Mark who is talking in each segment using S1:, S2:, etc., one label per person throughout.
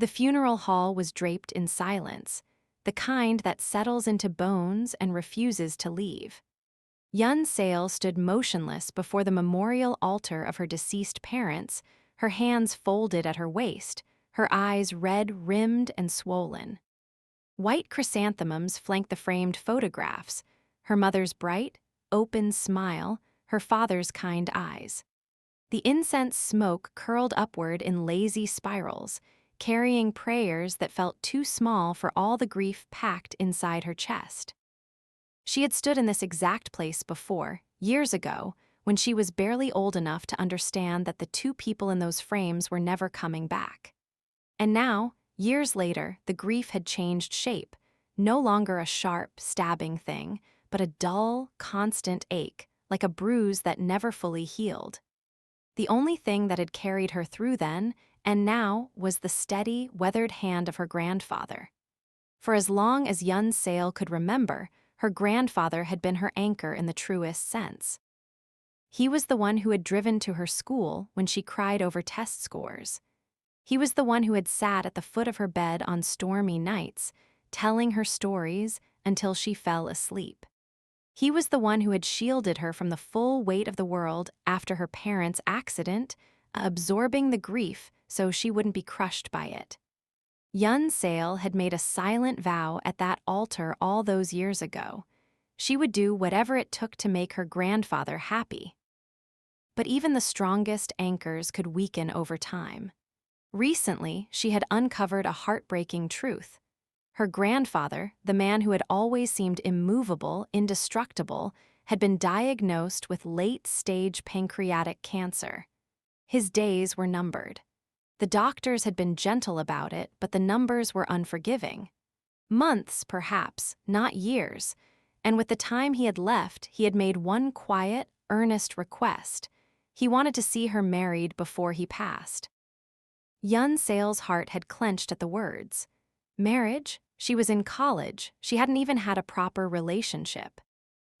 S1: The funeral hall was draped in silence, the kind that settles into bones and refuses to leave. Yun Seil stood motionless before the memorial altar of her deceased parents, her hands folded at her waist, her eyes red-rimmed and swollen. White chrysanthemums flanked the framed photographs, her mother's bright, open smile, her father's kind eyes. The incense smoke curled upward in lazy spirals, carrying prayers that felt too small for all the grief packed inside her chest. She had stood in this exact place before, years ago, when she was barely old enough to understand that the two people in those frames were never coming back. And now, years later, the grief had changed shape, no longer a sharp, stabbing thing, but a dull, constant ache, like a bruise that never fully healed. The only thing that had carried her through then, and now, was the steady, weathered hand of her grandfather. For as long as Yun Seil could remember, her grandfather had been her anchor in the truest sense. He was the one who had driven to her school when she cried over test scores. He was the one who had sat at the foot of her bed on stormy nights, telling her stories until she fell asleep. He was the one who had shielded her from the full weight of the world after her parents' accident, absorbing the grief so she wouldn't be crushed by it. Yun Seil had made a silent vow at that altar all those years ago. She would do whatever it took to make her grandfather happy. But even the strongest anchors could weaken over time. Recently, she had uncovered a heartbreaking truth. Her grandfather, the man who had always seemed immovable, indestructible, had been diagnosed with late-stage pancreatic cancer. His days were numbered. The doctors had been gentle about it, but the numbers were unforgiving. Months, perhaps, not years. And with the time he had left, he had made one quiet, earnest request. He wanted to see her married before he passed. Yun Seil's heart had clenched at the words. Marriage? She was in college. She hadn't even had a proper relationship.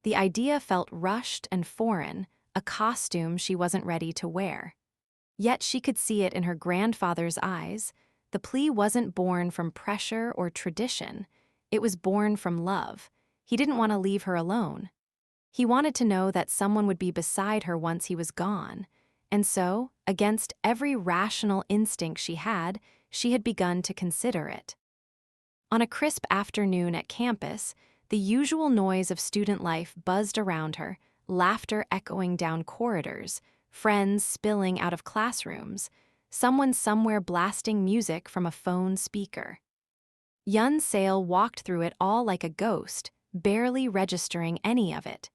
S1: The idea felt rushed and foreign, a costume she wasn't ready to wear. Yet she could see it in her grandfather's eyes. The plea wasn't born from pressure or tradition. It was born from love. He didn't want to leave her alone. He wanted to know that someone would be beside her once he was gone. And so, against every rational instinct she had begun to consider it. On a crisp afternoon at campus, the usual noise of student life buzzed around her, laughter echoing down corridors, friends spilling out of classrooms, someone somewhere blasting music from a phone speaker. Yun Seil walked through it all like a ghost, barely registering any of it.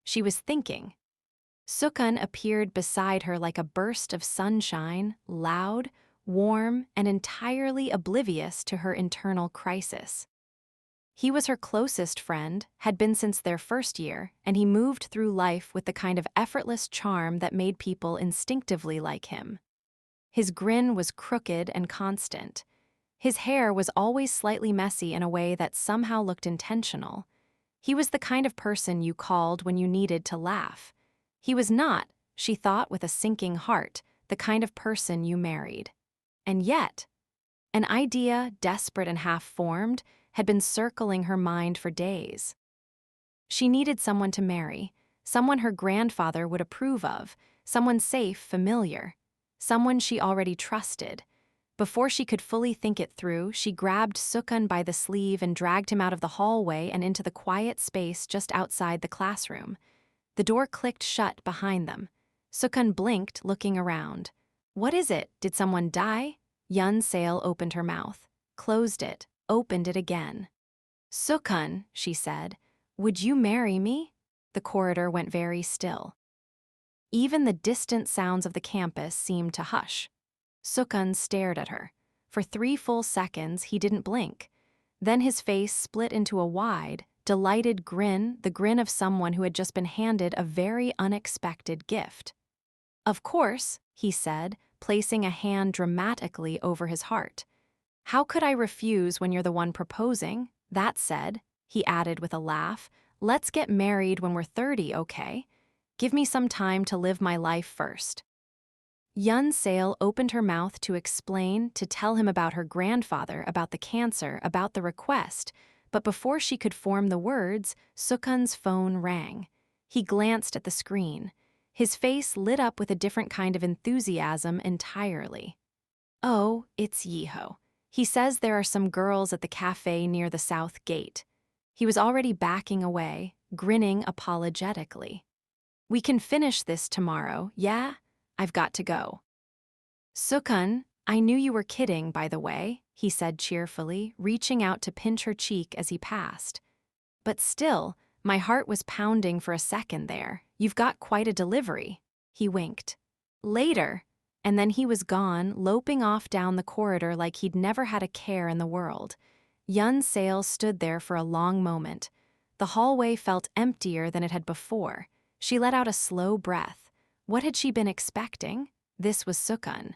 S1: She was thinking. Sookun appeared beside her like a burst of sunshine, loud, warm, and entirely oblivious to her internal crisis. He was her closest friend, had been since their first year, and he moved through life with the kind of effortless charm that made people instinctively like him. His grin was crooked and constant. His hair was always slightly messy in a way that somehow looked intentional. He was the kind of person you called when you needed to laugh. He was not, she thought with a sinking heart, the kind of person you married. And yet, an idea, desperate and half-formed, had been circling her mind for days. She needed someone to marry, someone her grandfather would approve of, someone safe, familiar, someone she already trusted. Before she could fully think it through, she grabbed Sookun by the sleeve and dragged him out of the hallway and into the quiet space just outside the classroom. The door clicked shut behind them. Sookun blinked, looking around. What is it? Did someone die? Yun Seil opened her mouth, closed it, opened it again. Sookun, she said, would you marry me? The corridor went very still. Even the distant sounds of the campus seemed to hush. Sookun stared at her. For 3 full seconds, he didn't blink. Then his face split into a wide, delighted grin, the grin of someone who had just been handed a very unexpected gift. Of course, he said, placing a hand dramatically over his heart. How could I refuse when you're the one proposing? That said, he added with a laugh, let's get married when we're 30, okay? Give me some time to live my life first. Yun Seil opened her mouth to explain, to tell him about her grandfather, about the cancer, about the request, but before she could form the words, Sookun's phone rang. He glanced at the screen. His face lit up with a different kind of enthusiasm entirely. "Oh, it's Yeho. He says there are some girls at the cafe near the south gate." He was already backing away, grinning apologetically. "We can finish this tomorrow, yeah? I've got to go." "Sookun, I knew you were kidding, by the way," he said cheerfully, reaching out to pinch her cheek as he passed. "But still, my heart was pounding for a second there. You've got quite a delivery." He winked. "Later." And then he was gone, loping off down the corridor like he'd never had a care in the world. Yun Seil stood there for a long moment. The hallway felt emptier than it had before. She let out a slow breath. What had she been expecting? This was Sookun.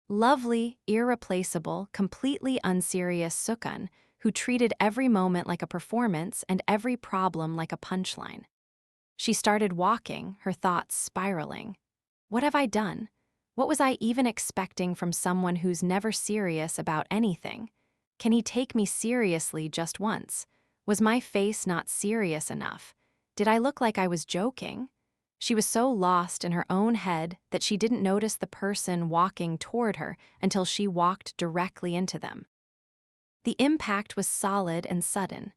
S1: Lovely, irreplaceable, completely unserious Sookun, who treated every moment like a performance and every problem like a punchline. She started walking, her thoughts spiraling. What have I done? What was I even expecting from someone who's never serious about anything? Can he take me seriously just once? Was my face not serious enough? Did I look like I was joking? She was so lost in her own head that she didn't notice the person walking toward her until she walked directly into them. The impact was solid and sudden.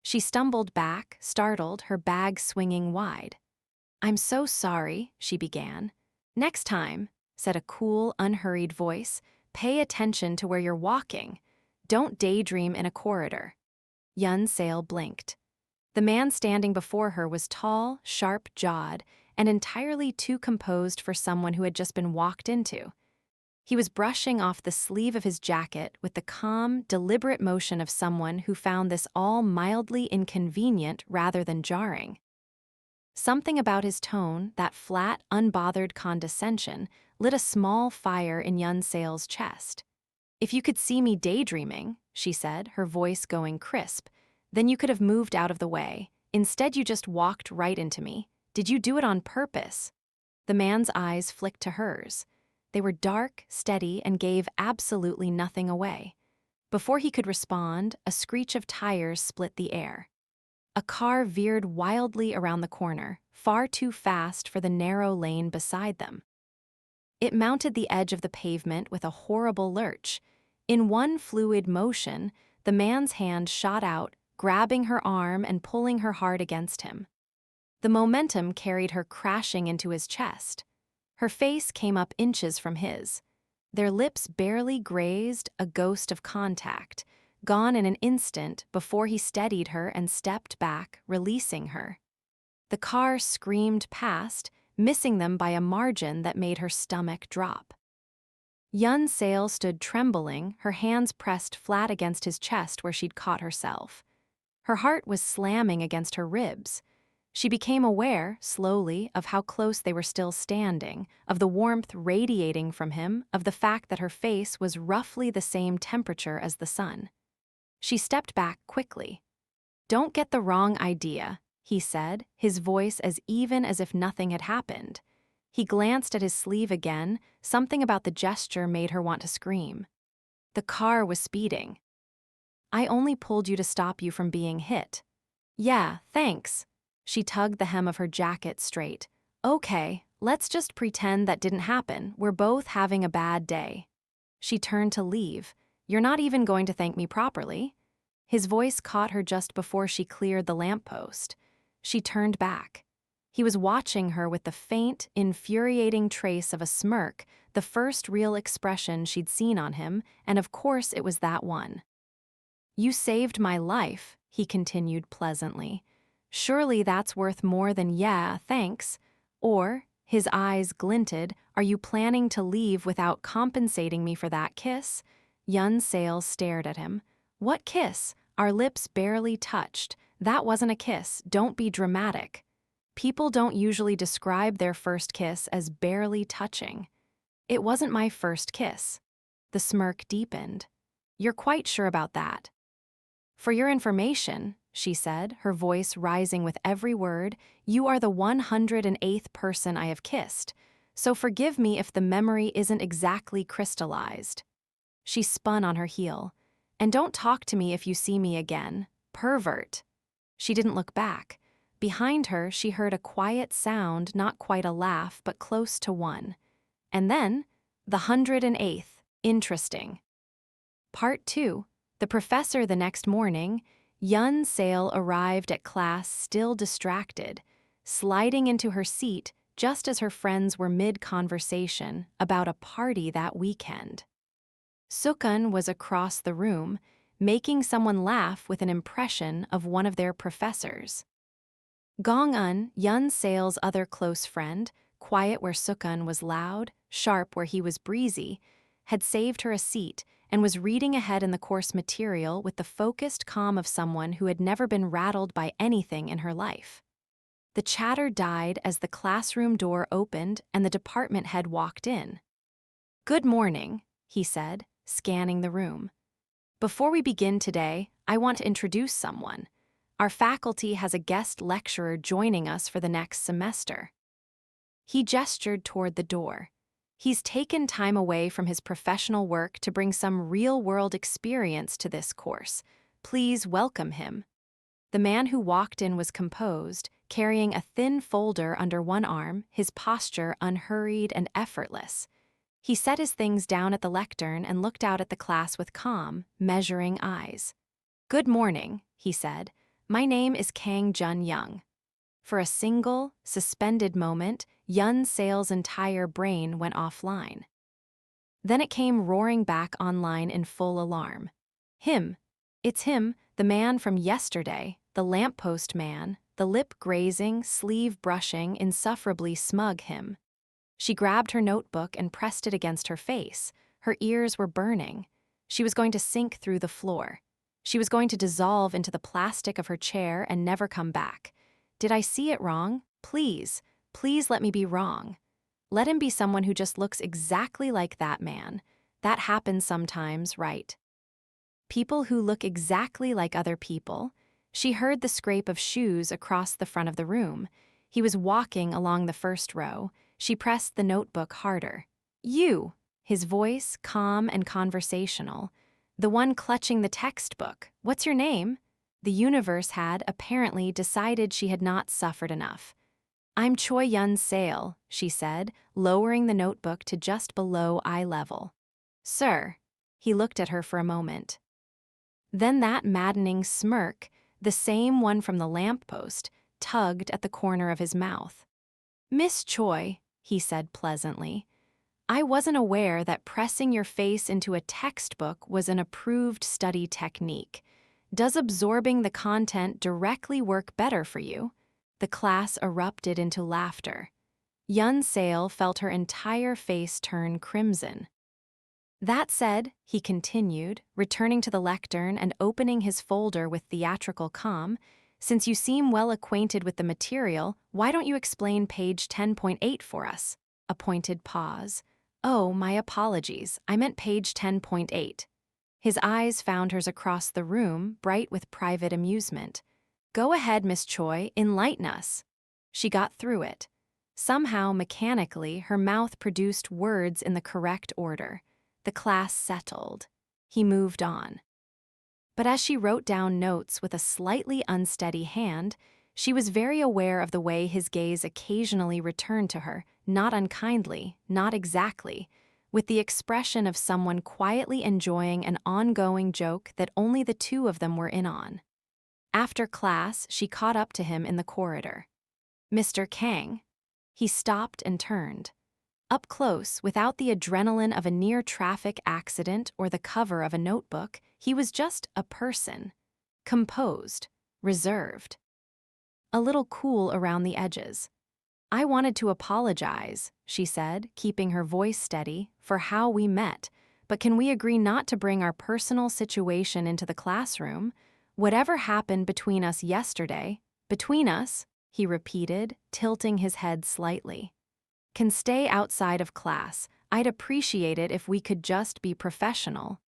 S1: She stumbled back, startled, her bag swinging wide. "I'm so sorry," she began. "Next time," said a cool, unhurried voice, "pay attention to where you're walking. Don't daydream in a corridor." Yun Seil blinked. The man standing before her was tall, sharp-jawed, and entirely too composed for someone who had just been walked into. He was brushing off the sleeve of his jacket with the calm, deliberate motion of someone who found this all mildly inconvenient rather than jarring. Something about his tone, that flat, unbothered condescension, lit a small fire in Yun Seil's chest. "If you could see me daydreaming," she said, her voice going crisp, "then you could have moved out of the way. Instead, you just walked right into me. Did you do it on purpose?" The man's eyes flicked to hers. They were dark, steady, and gave absolutely nothing away. Before he could respond, a screech of tires split the air. A car veered wildly around the corner, far too fast for the narrow lane beside them. It mounted the edge of the pavement with a horrible lurch. In one fluid motion, the man's hand shot out, grabbing her arm and pulling her hard against him. The momentum carried her crashing into his chest. Her face came up inches from his. Their lips barely grazed, a ghost of contact, gone in an instant before he steadied her and stepped back, releasing her. The car screamed past, missing them by a margin that made her stomach drop. Yun Seil stood trembling, her hands pressed flat against his chest where she'd caught herself. Her heart was slamming against her ribs. She became aware, slowly, of how close they were still standing, of the warmth radiating from him, of the fact that her face was roughly the same temperature as the sun. She stepped back quickly. "Don't get the wrong idea," he said, his voice as even as if nothing had happened. He glanced at his sleeve again. Something about the gesture made her want to scream. The car was speeding. "I only pulled you to stop you from being hit." "Yeah, thanks." She tugged the hem of her jacket straight. "Okay, let's just pretend that didn't happen. We're both having a bad day." She turned to leave. "You're not even going to thank me properly?" His voice caught her just before she cleared the lamppost. She turned back. He was watching her with the faint, infuriating trace of a smirk, the first real expression she'd seen on him, and of course it was that one. "You saved my life," he continued pleasantly. "Surely that's worth more than yeah, thanks." Or, his eyes glinted, "Are you planning to leave without compensating me for that kiss?" Yun Seil stared at him. "What kiss? Our lips barely touched. That wasn't a kiss. Don't be dramatic." People don't usually describe their first kiss as barely touching. "It wasn't my first kiss." The smirk deepened. "You're quite sure about that?" "For your information," she said, her voice rising with every word, "you are the 108th person I have kissed. so forgive me if the memory isn't exactly crystallized." She spun on her heel. "And don't talk to me if you see me again. Pervert." She didn't look back. Behind her, she heard a quiet sound, not quite a laugh, but close to one. And then, the 108th. Interesting. Part 2. The professor the next morning, Yun Seil arrived at class still distracted, sliding into her seat just as her friends were mid-conversation about a party that weekend. Sookun was across the room, making someone laugh with an impression of one of their professors. Gong-un, Yun Seil's other close friend, quiet where Sookun was loud, sharp where he was breezy, had saved her a seat and was reading ahead in the course material with the focused calm of someone who had never been rattled by anything in her life. The chatter died as the classroom door opened and the department head walked in. "Good morning," he said, scanning the room. "Before we begin today, I want to introduce someone. Our faculty has a guest lecturer joining us for the next semester." He gestured toward the door. "He's taken time away from his professional work to bring some real-world experience to this course. Please welcome him." The man who walked in was composed, carrying a thin folder under one arm, his posture unhurried and effortless. He set his things down at the lectern and looked out at the class with calm, measuring eyes. "Good morning," he said. "My name is Kang Jun-young." For a single, suspended moment, Yun Seil's entire brain went offline. Then it came roaring back online in full alarm. Him. It's him, the man from yesterday, the lamppost man, the lip-grazing, sleeve-brushing, insufferably smug him. She grabbed her notebook and pressed it against her face. Her ears were burning. She was going to sink through the floor. She was going to dissolve into the plastic of her chair and never come back. Did I see it wrong? Please, please let me be wrong. Let him be someone who just looks exactly like that man. That happens sometimes, right? People who look exactly like other people. She heard the scrape of shoes across the front of the room. He was walking along the first row. She pressed the notebook harder. "You," his voice calm and conversational. "The one clutching the textbook. What's your name?" The universe had, apparently, decided she had not suffered enough. "I'm Choi Yun Seil," she said, lowering the notebook to just below eye level. "Sir." He looked at her for a moment. Then that maddening smirk, the same one from the lamppost, tugged at the corner of his mouth. "Miss Choi," he said pleasantly, "I wasn't aware that pressing your face into a textbook was an approved study technique. Does absorbing the content directly work better for you?" The class erupted into laughter. Yun Seil felt her entire face turn crimson. "That said," he continued, returning to the lectern and opening his folder with theatrical calm, "since you seem well acquainted with the material, why don't you explain page 10.8 for us?" A pointed pause. "Oh, my apologies. I meant page 10.8. His eyes found hers across the room, bright with private amusement. "Go ahead, Miss Choi, enlighten us." She got through it. Somehow, mechanically, her mouth produced words in the correct order. The class settled. He moved on. But as she wrote down notes with a slightly unsteady hand, she was very aware of the way his gaze occasionally returned to her, not unkindly, not exactly, with the expression of someone quietly enjoying an ongoing joke that only the two of them were in on. After class, she caught up to him in the corridor. "Mr. Kang." He stopped and turned. Up close, without the adrenaline of a near-traffic accident or the cover of a notebook, he was just a person. Composed, reserved. A little cool around the edges. "I wanted to apologize," she said, keeping her voice steady, "for how we met, but can we agree not to bring our personal situation into the classroom? Whatever happened between us yesterday, between us," he repeated, tilting his head slightly, "can stay outside of class. I'd appreciate it if we could just be professional."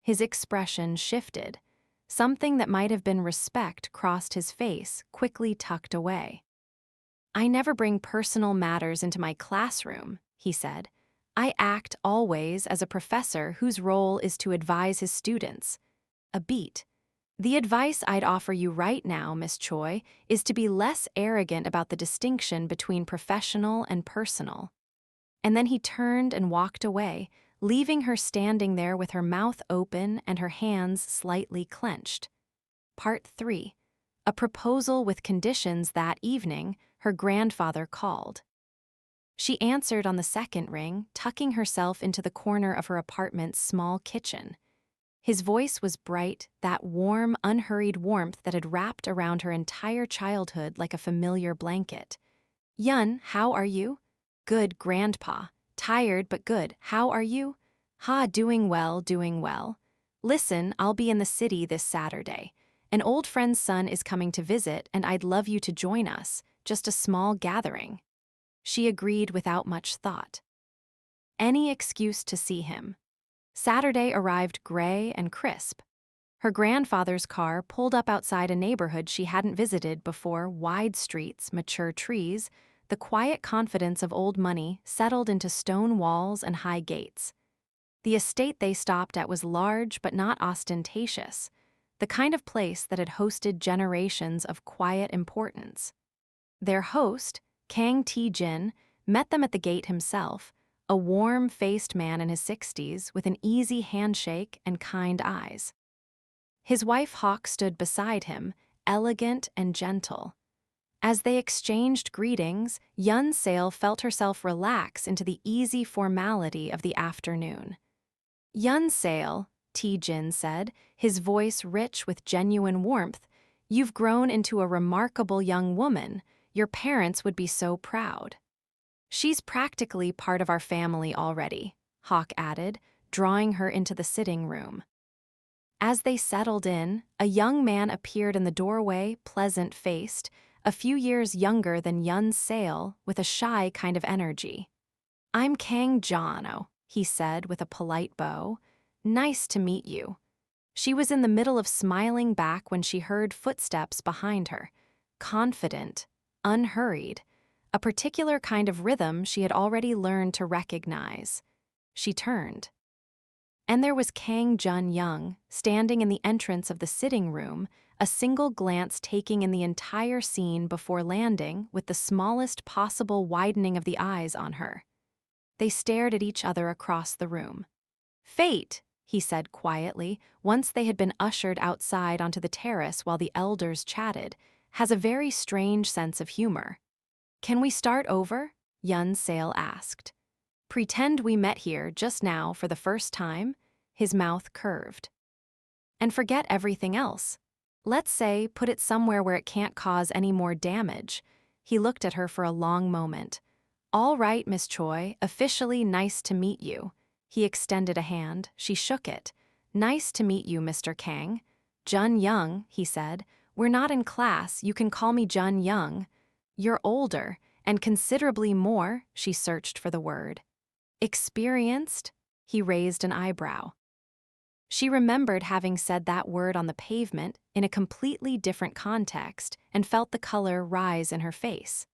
S1: His expression shifted. Something that might have been respect crossed his face, quickly tucked away. "I never bring personal matters into my classroom," he said. I act always as a professor whose role is to advise his students. A beat. The advice I'd offer you right now, Miss Choi, is to be less arrogant about the distinction between professional and personal. And then he turned and walked away, leaving her standing there with her mouth open and her hands slightly clenched. Part 3. A proposal with conditions. That evening, her grandfather called. She answered on the second ring, tucking herself into the corner of her apartment's small kitchen. His voice was bright, that warm, unhurried warmth that had wrapped around her entire childhood like a familiar blanket. Yun, how are you? Good, Grandpa. Tired, but good. How are you? Ha, doing well, doing well. Listen, I'll be in the city this Saturday. An old friend's son is coming to visit, and I'd love you to join us, just a small gathering. She agreed without much thought. Any excuse to see him. Saturday arrived gray and crisp. Her grandfather's car pulled up outside a neighborhood she hadn't visited before. Wide streets, mature trees, the quiet confidence of old money settled into stone walls and high gates. The estate they stopped at was large but not ostentatious, the kind of place that had hosted generations of quiet importance. Their host, Kang Jin, met them at the gate himself, a warm-faced man in his 60s with an easy handshake and kind eyes. His wife Hawk stood beside him, elegant and gentle. As they exchanged greetings, Yun Seil felt herself relax into the easy formality of the afternoon. Yun Seil, Jin said, his voice rich with genuine warmth, you've grown into a remarkable young woman. Your parents would be so proud. She's practically part of our family already, Hawk added, drawing her into the sitting room. As they settled in, a young man appeared in the doorway, pleasant-faced, a few years younger than Yun Seil, with a shy kind of energy. I'm Kang Jun-young, he said with a polite bow. Nice to meet you. She was in the middle of smiling back when she heard footsteps behind her, confident, unhurried, a particular kind of rhythm she had already learned to recognize. She turned. And there was Kang Jun-young, standing in the entrance of the sitting room, a single glance taking in the entire scene before landing with the smallest possible widening of the eyes on her. They stared at each other across the room. Fate, he said quietly, once they had been ushered outside onto the terrace while the elders chatted, has a very strange sense of humor. Can we start over? Yun Seil asked. Pretend we met here just now for the first time? His mouth curved. And forget everything else. Let's say, put it somewhere where it can't cause any more damage. He looked at her for a long moment. All right, Miss Choi, officially nice to meet you. He extended a hand. She shook it. Nice to meet you, Mr. Kang. Jun-young, he said. We're not in class. You can call me Jun-young. You're older, and considerably more, she searched for the word. Experienced? He raised an eyebrow. She remembered having said that word on the pavement in a completely different context and felt the color rise in her face.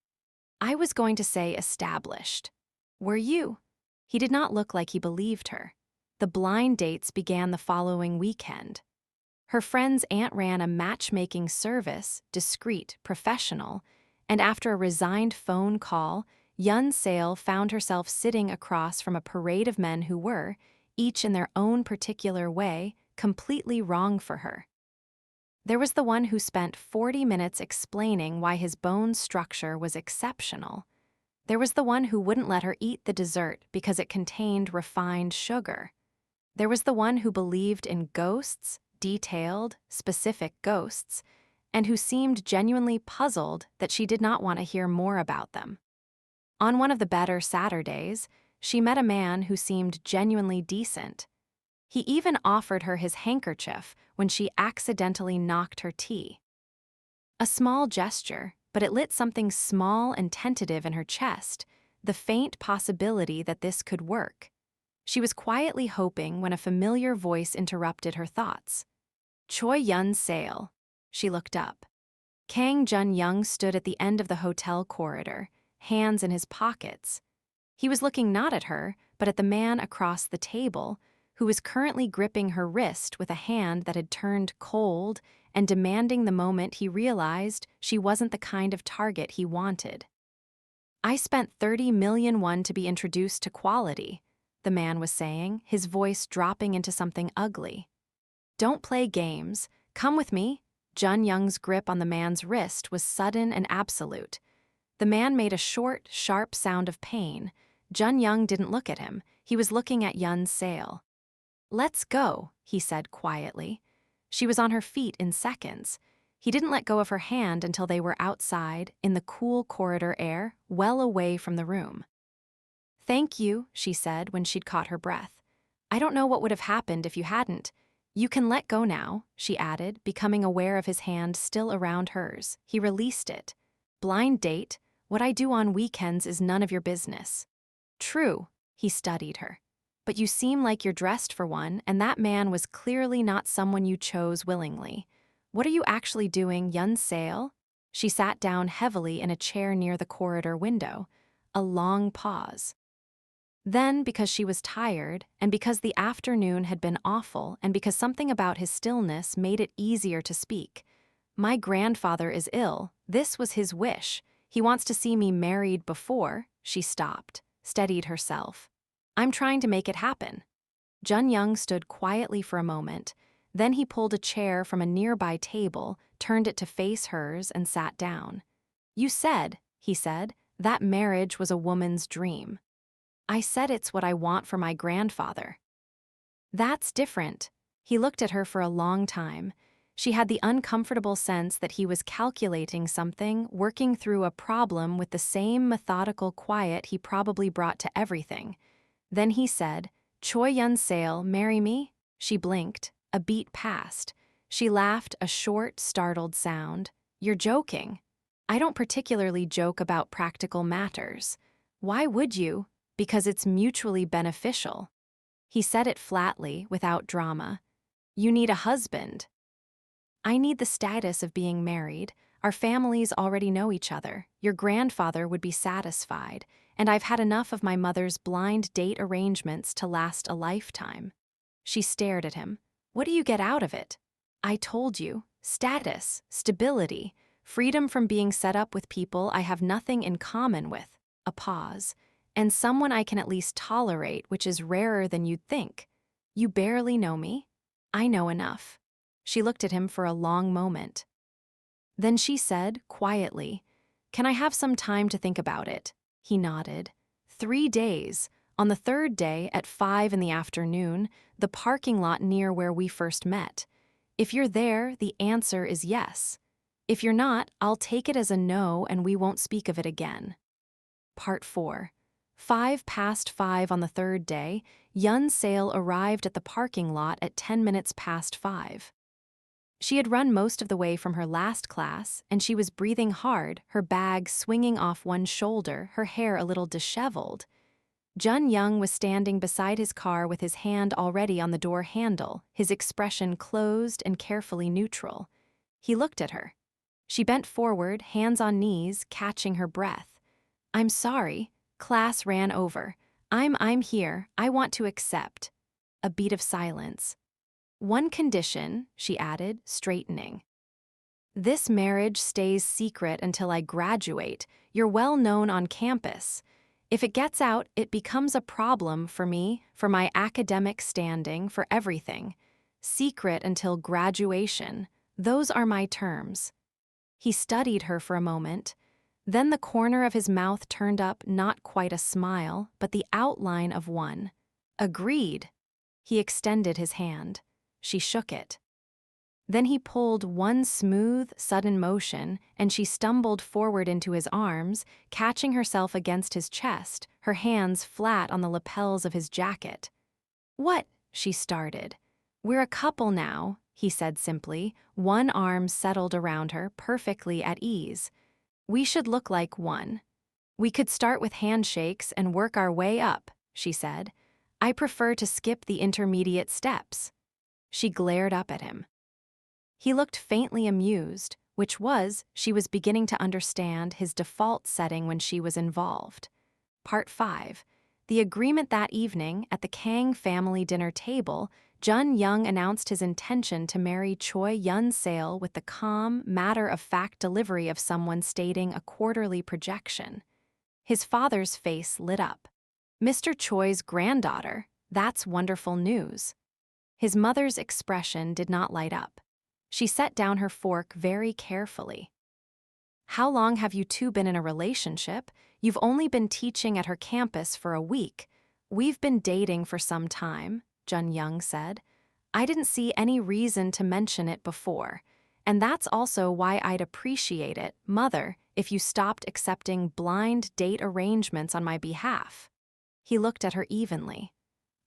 S1: I was going to say established. Were you? He did not look like he believed her. The blind dates began the following weekend. Her friend's aunt ran a matchmaking service, discreet, professional, and after a resigned phone call, Yun Seil found herself sitting across from a parade of men who were, each in their own particular way, completely wrong for her. There was the one who spent 40 minutes explaining why his bone structure was exceptional. There was the one who wouldn't let her eat the dessert because it contained refined sugar. There was the one who believed in ghosts, detailed, specific ghosts, and who seemed genuinely puzzled that she did not want to hear more about them. On one of the better Saturdays, she met a man who seemed genuinely decent. He even offered her his handkerchief when she accidentally knocked her tea. A small gesture, but it lit something small and tentative in her chest, the faint possibility that this could work. She was quietly hoping when a familiar voice interrupted her thoughts. Choi Yun Seil. She looked up. Kang Jun-young stood at the end of the hotel corridor, hands in his pockets. He was looking not at her, but at the man across the table, who was currently gripping her wrist with a hand that had turned cold and demanding the moment he realized she wasn't the kind of target he wanted. "I spent 30 million won to be introduced to quality," the man was saying, his voice dropping into something ugly. "Don't play games. Come with me." Jun-young's grip on the man's wrist was sudden and absolute. The man made a short, sharp sound of pain. Jun-young didn't look at him. He was looking at Yun Seil. "Let's go," he said quietly. She was on her feet in seconds. He didn't let go of her hand until they were outside, in the cool corridor air, well away from the room. "Thank you," she said when she'd caught her breath. "I don't know what would have happened if you hadn't. You can let go now," she added, becoming aware of his hand still around hers. He released it. "Blind date, what I do on weekends is none of your business." "True," he studied her. "But you seem like you're dressed for one, and that man was clearly not someone you chose willingly. What are you actually doing, Yun Seil?" She sat down heavily in a chair near the corridor window. A long pause. Then, because she was tired, and because the afternoon had been awful, and because something about his stillness made it easier to speak. "My grandfather is ill. This was his wish. He wants to see me married before." She stopped, steadied herself. "I'm trying to make it happen." Jun-young stood quietly for a moment. Then he pulled a chair from a nearby table, turned it to face hers, and sat down. "You said," he said, "that marriage was a woman's dream." "I said it's what I want for my grandfather." "That's different." He looked at her for a long time. She had the uncomfortable sense that he was calculating something, working through a problem with the same methodical quiet he probably brought to everything. Then he said, "Choi Yun Seil, marry me?" She blinked. A beat passed. She laughed, a short, startled sound. "You're joking." "I don't particularly joke about practical matters." "Why would you?" "Because it's mutually beneficial." He said it flatly, without drama. "You need a husband." "I need the status of being married. Our families already know each other. Your grandfather would be satisfied, and I've had enough of my mother's blind date arrangements to last a lifetime." She stared at him. "What do you get out of it?" "I told you. Status, stability, freedom from being set up with people I have nothing in common with." A pause. "And someone I can at least tolerate, which is rarer than you'd think. You barely know me." "I know enough." She looked at him for a long moment. Then she said, quietly, "Can I have some time to think about it?" He nodded. 3 days. On the third day, at 5 in the afternoon, the parking lot near where we first met. If you're there, the answer is yes. If you're not, I'll take it as a no and we won't speak of it again. Part 4. 5 past 5 on the third day, Yun Seil arrived at the parking lot at 10 minutes past 5. She had run most of the way from her last class, and she was breathing hard, her bag swinging off one shoulder, her hair a little disheveled. Jun-young was standing beside his car with his hand already on the door handle, his expression closed and carefully neutral. He looked at her. She bent forward, hands on knees, catching her breath. "I'm sorry. Class ran over. I'm here. I want to accept." A beat of silence. "One condition," she added, straightening. "This marriage stays secret until I graduate. You're well known on campus. If it gets out, it becomes a problem for me, for my academic standing, for everything. Secret until graduation. Those are my terms." He studied her for a moment. Then the corner of his mouth turned up not quite a smile, but the outline of one. "Agreed." He extended his hand. She shook it. Then he pulled one smooth, sudden motion, and she stumbled forward into his arms, catching herself against his chest, her hands flat on the lapels of his jacket. "What?" she started. "We're a couple now," he said simply, one arm settled around her, perfectly at ease. "We should look like one. We could start with handshakes and work our way up," she said. "I prefer to skip the intermediate steps." She glared up at him. He looked faintly amused, which was, she was beginning to understand, his default setting when she was involved. Part 5. The agreement. That evening, at the Kang family dinner table, Jun-young announced his intention to marry Choi Yun Seil with the calm, matter-of-fact delivery of someone stating a quarterly projection. His father's face lit up. Mr. Choi's granddaughter, that's wonderful news. His mother's expression did not light up. She set down her fork very carefully. How long have you two been in a relationship? You've only been teaching at her campus for a week. We've been dating for some time, Jun-young said. I didn't see any reason to mention it before. And that's also why I'd appreciate it, Mother, if you stopped accepting blind date arrangements on my behalf. He looked at her evenly.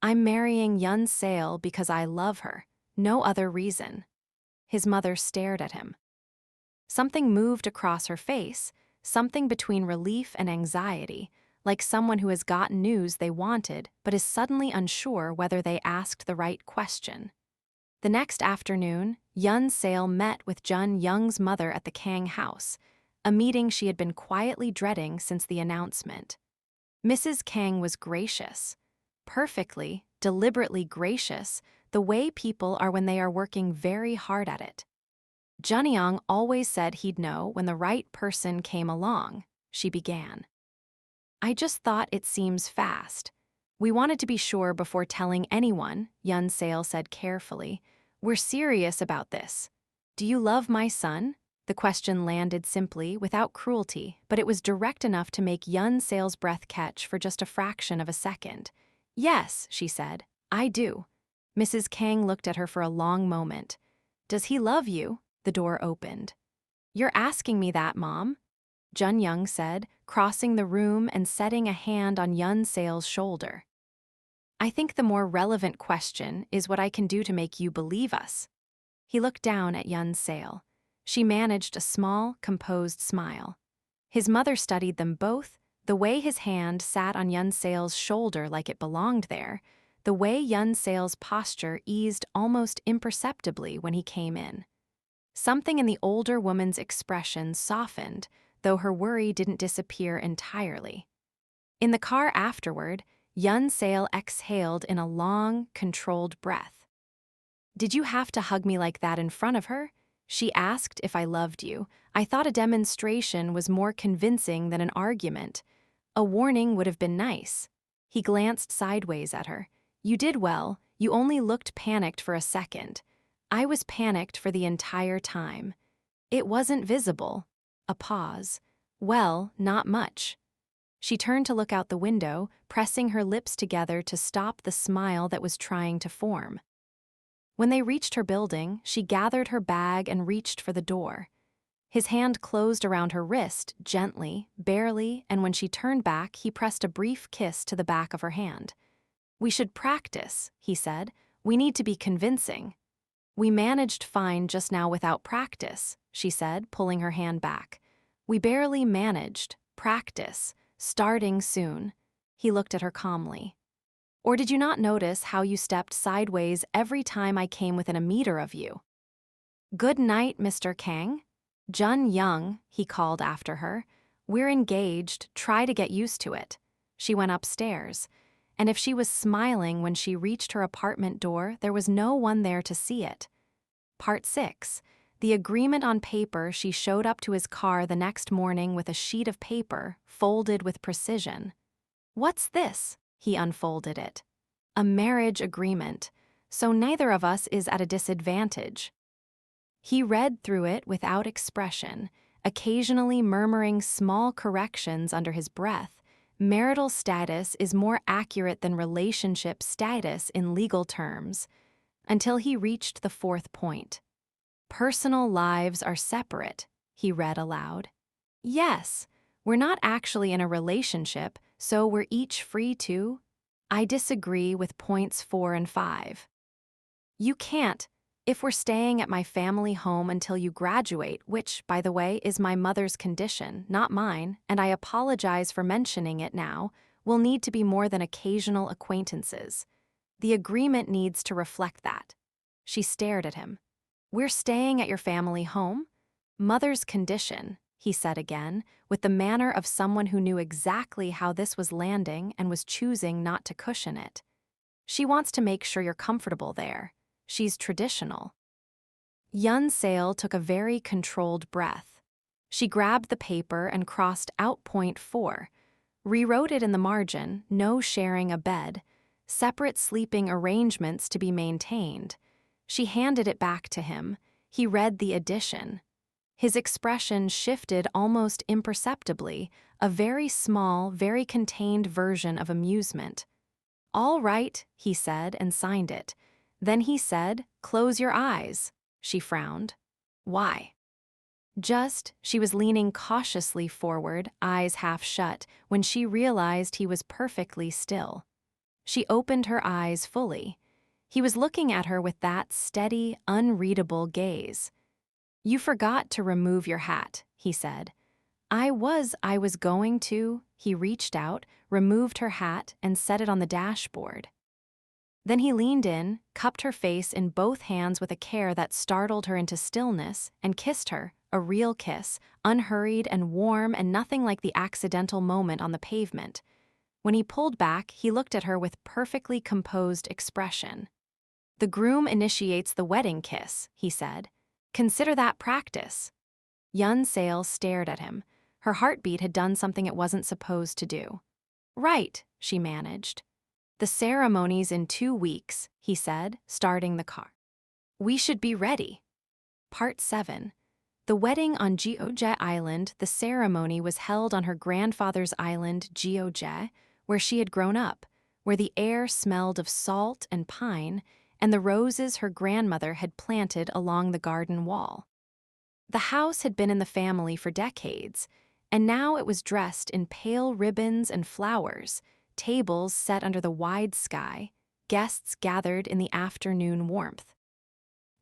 S1: I'm marrying Yun Seil because I love her. No other reason. His mother stared at him. Something moved across her face, something between relief and anxiety, like someone who has gotten news they wanted but is suddenly unsure whether they asked the right question. The next afternoon, Yun Seil met with Jun-young's mother at the Kang house, a meeting she had been quietly dreading since the announcement. Mrs. Kang was gracious. Perfectly, deliberately gracious, the way people are when they are working very hard at it. Jun-young always said he'd know when the right person came along, she began. I just thought it seems fast. We wanted to be sure before telling anyone, Yun Seil said carefully. We're serious about this. Do you love my son? The question landed simply, without cruelty, but it was direct enough to make Yun Seil's breath catch for just a fraction of a second. Yes, she said, I do. Mrs. Kang looked at her for a long moment. Does he love you? The door opened. You're asking me that, Mom? Jun-young said, crossing the room and setting a hand on Yun Seil's shoulder. I think the more relevant question is what I can do to make you believe us. He looked down at Yun Seil. She managed a small, composed smile. His mother studied them both, the way his hand sat on Yun Seil's shoulder like it belonged there, the way Yun Seil's posture eased almost imperceptibly when he came in. Something in the older woman's expression softened, though her worry didn't disappear entirely. In the car afterward, Yun Seil exhaled in a long, controlled breath. Did you have to hug me like that in front of her? She asked if I loved you. I thought a demonstration was more convincing than an argument. A warning would have been nice. He glanced sideways at her. You did well, you only looked panicked for a second. I was panicked for the entire time. It wasn't visible. A pause. Well, not much. She turned to look out the window, pressing her lips together to stop the smile that was trying to form. When they reached her building, she gathered her bag and reached for the door. His hand closed around her wrist, gently, barely, and when she turned back, he pressed a brief kiss to the back of her hand. We should practice, he said. We need to be convincing. We managed fine just now without practice, she said, pulling her hand back. We barely managed. Practice. Starting soon. He looked at her calmly. Or did you not notice how you stepped sideways every time I came within a meter of you? Good night, Mr. Kang. Jun-young, he called after her. We're engaged, try to get used to it. She went upstairs, and if she was smiling when she reached her apartment door, there was no one there to see it. Part 6. The agreement on paper. She showed up to his car the next morning with a sheet of paper, folded with precision. What's this? He unfolded it. A marriage agreement, so neither of us is at a disadvantage. He read through it without expression, occasionally murmuring small corrections under his breath. Marital status is more accurate than relationship status in legal terms, until he reached the fourth point. Personal lives are separate, he read aloud. Yes, we're not actually in a relationship, so we're each free to. I disagree with points 4 and 5. You can't, if we're staying at my family home until you graduate, which, by the way, is my mother's condition, not mine, and I apologize for mentioning it now, we'll need to be more than occasional acquaintances. The agreement needs to reflect that. She stared at him. We're staying at your family home? Mother's condition. he said again, with the manner of someone who knew exactly how this was landing and was choosing not to cushion it. She wants to make sure you're comfortable there. She's traditional. Yun Seil took a very controlled breath. She grabbed the paper and crossed out point 4, rewrote it in the margin, no sharing a bed, separate sleeping arrangements to be maintained. She handed it back to him. He read the addition. His expression shifted almost imperceptibly, a very small, very contained version of amusement. "All right," he said and signed it. Then he said, "Close your eyes." She frowned. "Why?" She was leaning cautiously forward, eyes half shut, when she realized he was perfectly still. She opened her eyes fully. He was looking at her with that steady, unreadable gaze. "You forgot to remove your hat," he said. I was going to." He reached out, removed her hat, and set it on the dashboard. Then he leaned in, cupped her face in both hands with a care that startled her into stillness, and kissed her, a real kiss, unhurried and warm and nothing like the accidental moment on the pavement. When he pulled back, he looked at her with perfectly composed expression. "The groom initiates the wedding kiss," he said. "Consider that practice." Yun Seil stared at him. Her heartbeat had done something it wasn't supposed to do. "Right," she managed. "The ceremony's in 2 weeks," he said, starting the car. "We should be ready." Part 7. The wedding on Geoje Island. The ceremony was held on her grandfather's island, Geoje, where she had grown up, where the air smelled of salt and pine, and the roses her grandmother had planted along the garden wall. The house had been in the family for decades, and now it was dressed in pale ribbons and flowers, tables set under the wide sky, guests gathered in the afternoon warmth.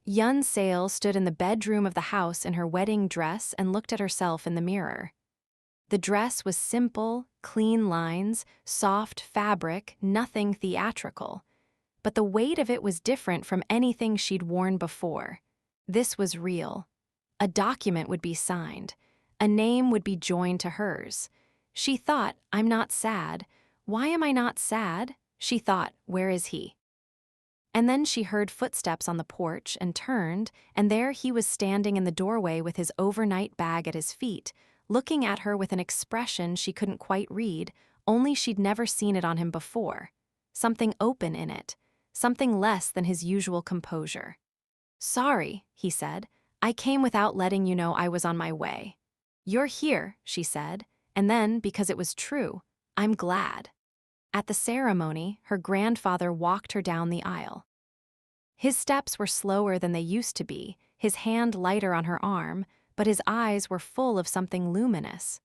S1: Yun Seil stood in the bedroom of the house in her wedding dress and looked at herself in the mirror. The dress was simple, clean lines, soft fabric, nothing theatrical. But the weight of it was different from anything she'd worn before. This was real. A document would be signed. A name would be joined to hers. She thought, "I'm not sad. Why am I not sad?" She thought, "Where is he?" And then she heard footsteps on the porch and turned, and there he was standing in the doorway with his overnight bag at his feet, looking at her with an expression she couldn't quite read, only she'd never seen it on him before. Something open in it, something less than his usual composure. "Sorry," he said. "I came without letting you know I was on my way." "You're here," she said, and then, because it was true, "I'm glad." At the ceremony, her grandfather walked her down the aisle. His steps were slower than they used to be, his hand lighter on her arm, but his eyes were full of something luminous.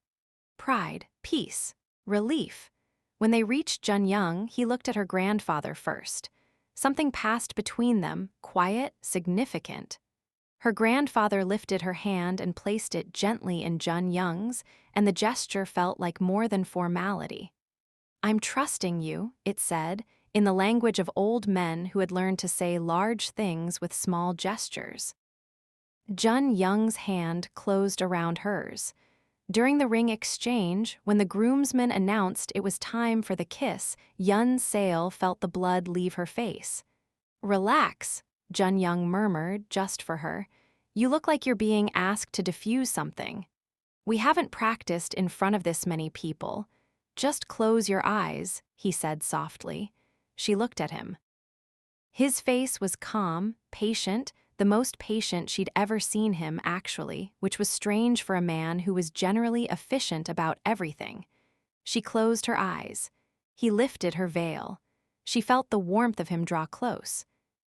S1: Pride, peace, relief. When they reached Jun-young, he looked at her grandfather first. Something passed between them, quiet, significant. Her grandfather lifted her hand and placed it gently in Jun-young's, and the gesture felt like more than formality. "I'm trusting you," it said, in the language of old men who had learned to say large things with small gestures. Jun-young's hand closed around hers. During the ring exchange, when the groomsman announced it was time for the kiss, Yun Seil felt the blood leave her face. "Relax," Jun-young murmured, just for her. "You look like you're being asked to diffuse something. We haven't practiced in front of this many people. Just close your eyes," he said softly. She looked at him. His face was calm, patient, the most patient she'd ever seen him, actually, which was strange for a man who was generally efficient about everything. She closed her eyes. He lifted her veil. She felt the warmth of him draw close.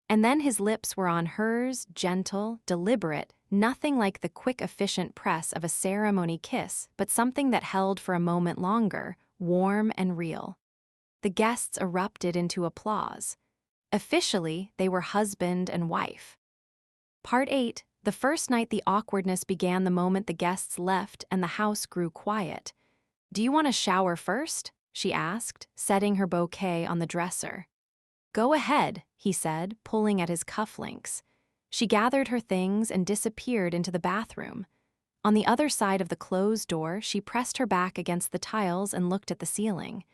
S1: And then his lips were on hers, gentle, deliberate, nothing like the quick, efficient press of a ceremony kiss, but something that held for a moment longer, warm and real. The guests erupted into applause. Officially, they were husband and wife. Part 8. The first night, the awkwardness began the moment the guests left and the house grew quiet. "Do you want a shower first?" she asked, setting her bouquet on the dresser. "Go ahead," he said, pulling at his cufflinks. She gathered her things and disappeared into the bathroom. On the other side of the closed door, she pressed her back against the tiles and looked at the ceiling.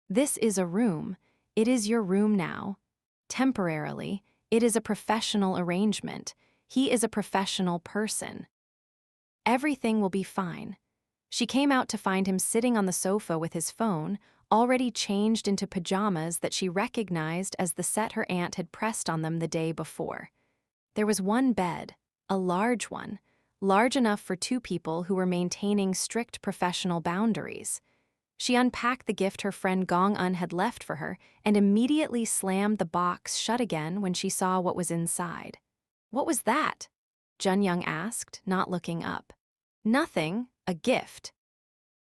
S1: This is a room. It is your room now. Temporarily, it is a professional arrangement. He is a professional person. Everything will be fine. She came out to find him sitting on the sofa with his phone, already changed into pajamas that she recognized as the set her aunt had pressed on them the day before. There was one bed, a large one, large enough for two people who were maintaining strict professional boundaries. She unpacked the gift her friend Gong-un had left for her and immediately slammed the box shut again when she saw what was inside. "What was that?" Jun-young asked, not looking up. "Nothing, a gift."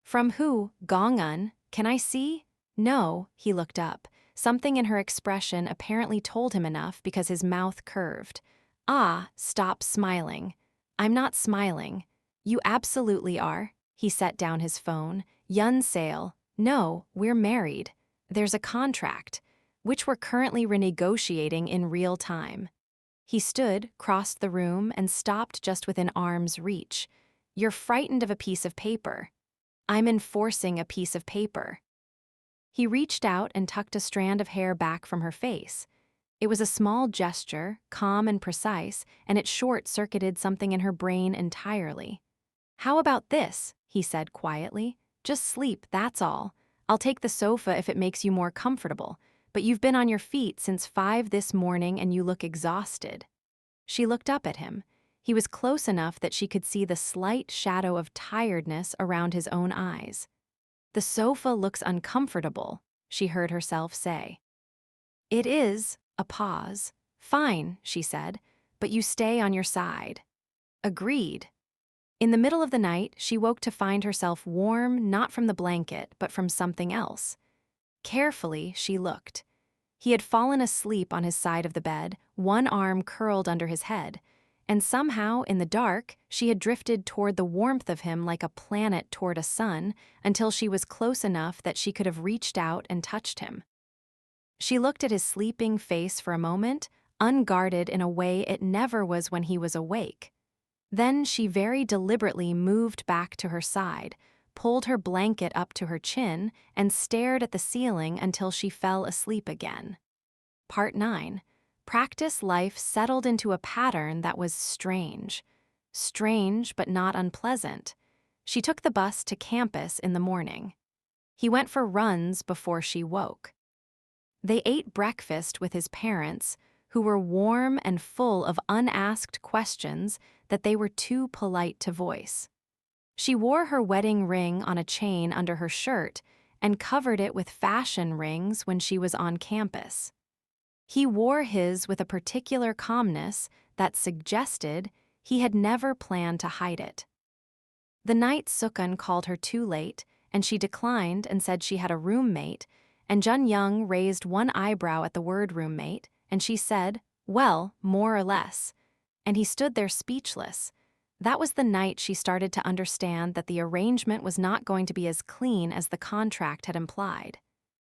S1: "From who, Gong-un? Can I see?" "No," he looked up. Something in her expression apparently told him enough because his mouth curved. "Ah, stop smiling." "I'm not smiling." "You absolutely are." He set down his phone. "Yun Seil." "No, we're married. There's a contract, which we're currently renegotiating in real time." He stood, crossed the room, and stopped just within arm's reach. "You're frightened of a piece of paper." "I'm enforcing a piece of paper." He reached out and tucked a strand of hair back from her face. It was a small gesture, calm and precise, and it short-circuited something in her brain entirely. "How about this?" he said quietly. "Just sleep, that's all. I'll take the sofa if it makes you more comfortable, but you've been on your feet since 5 this morning and you look exhausted." She looked up at him. He was close enough that she could see the slight shadow of tiredness around his own eyes. "The sofa looks uncomfortable," she heard herself say. "It is," a pause. "Fine," she said, "but you stay on your side." "Agreed." In the middle of the night, she woke to find herself warm not from the blanket, but from something else. Carefully, she looked. He had fallen asleep on his side of the bed, one arm curled under his head, and somehow, in the dark, she had drifted toward the warmth of him like a planet toward a sun until she was close enough that she could have reached out and touched him. She looked at his sleeping face for a moment, unguarded in a way it never was when he was awake. Then she very deliberately moved back to her side, pulled her blanket up to her chin, and stared at the ceiling until she fell asleep again. Part 9. Practice life settled into a pattern that was strange. Strange, but not unpleasant. She took the bus to campus in the morning. He went for runs before she woke. They ate breakfast with his parents, who were warm and full of unasked questions that they were too polite to voice. She wore her wedding ring on a chain under her shirt and covered it with fashion rings when she was on campus. He wore his with a particular calmness that suggested he had never planned to hide it. The night Sookun called her too late, and she declined and said she had a roommate, and Jun-young raised one eyebrow at the word roommate, and she said, "Well, more or less." And he stood there speechless. That was the night she started to understand that the arrangement was not going to be as clean as the contract had implied.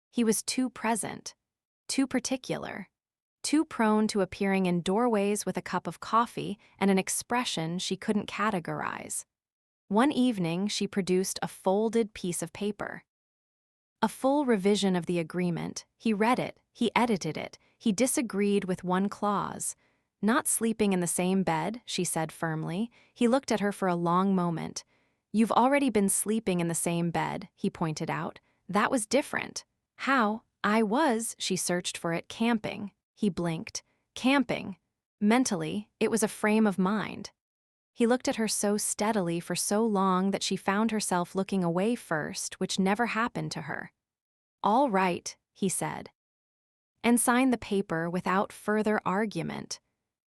S1: He was too present, too particular, too prone to appearing in doorways with a cup of coffee and an expression she couldn't categorize. One evening, she produced a folded piece of paper. A full revision of the agreement. He read it, he edited it, he disagreed with one clause. "Not sleeping in the same bed," she said firmly. He looked at her for a long moment. "You've already been sleeping in the same bed," he pointed out. "That was different." "How?" "I was," she searched for it, "camping." He blinked. "Camping." Mentally, it was a frame of mind. He looked at her so steadily for so long that she found herself looking away first, which never happened to her. "All right," he said, and signed the paper without further argument.